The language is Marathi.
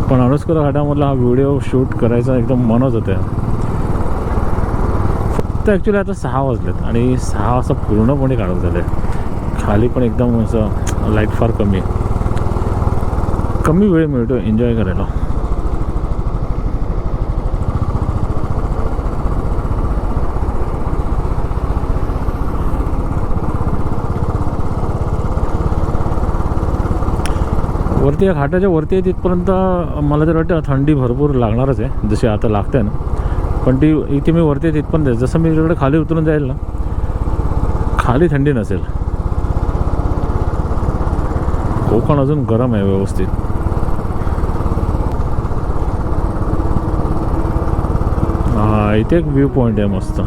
पण अणुस्कुरा घाटामधला हा व्हिडिओ शूट करायचा एकदम मनच होतं. फक्त ॲक्च्युली आता 6 वाजलेत आणि 6 वाजता पूर्णपणे काढत झाले. खाली पण एकदम असं लाईट फार कमी आहे. कमी वेळ मिळतो एन्जॉय करायला. वरती या घाटाच्या वरती आहे तिथपर्यंत मला तर वाटतं थंडी भरपूर लागणारच आहे, जशी आता लागते ना. पण ती इथे मी वरती आहे तिथपर्यंत आहे. जसं मी तिकडे खाली उतरून जाईल ना, खाली थंडी नसेल. कोकण अजून गरम आहे व्यवस्थित. हा इथे एक व्ह्यू पॉईंट आहे मस्त.